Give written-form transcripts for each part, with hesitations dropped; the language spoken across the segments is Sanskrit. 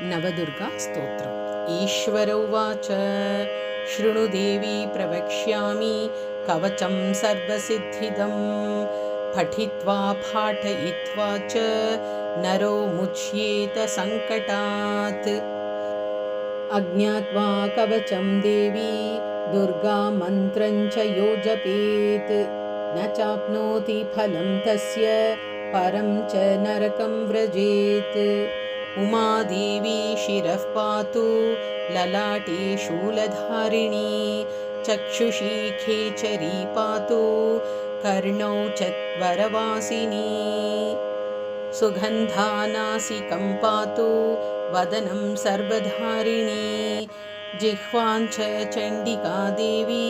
नवदुर्गा स्तोत्रम्। ईश्वर उवाच शृणु देवी प्रवक्ष्यामि कवचं सर्वसिद्धिदं पठित्वा पाठयित्वा च नरो मुच्येत सङ्कटात्। अज्ञात्वा कवचं देवी दुर्गा मन्त्रं च यो जपेत् न चाप्नोति फलं तस्य परं च नरकं व्रजेत्। उमादेवी शिरः पातु ललाटे शूलधारिणी चक्षुषी खेचरी पातु कर्णौ चत्वरवासिनी सुगन्धानासिकं पातु वदनं सर्वधारिणी जिह्वां च चण्डिका देवी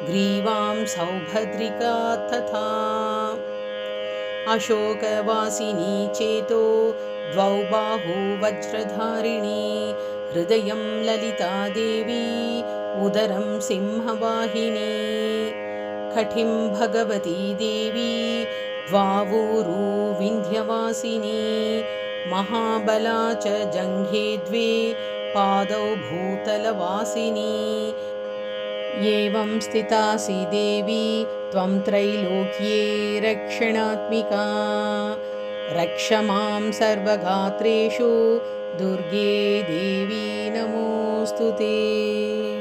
ग्रीवां सौभद्रिका तथा अशोकवासिनी चेतो द्वौ बाहू वज्रधारिणी हृदयं ललिता देवी उदरं सिंहवाहिनी कठिं भगवती देवी द्वावूरू विन्ध्यवासिनी महाबला च जङ्घे द्वे पादौ भूतलवासिनी एवं स्थितासि देवी त्वं त्रैलोक्ये रक्षणात्मिका रक्ष मां सर्वगात्रेषु दुर्गे देवी नमोऽस्तु ते।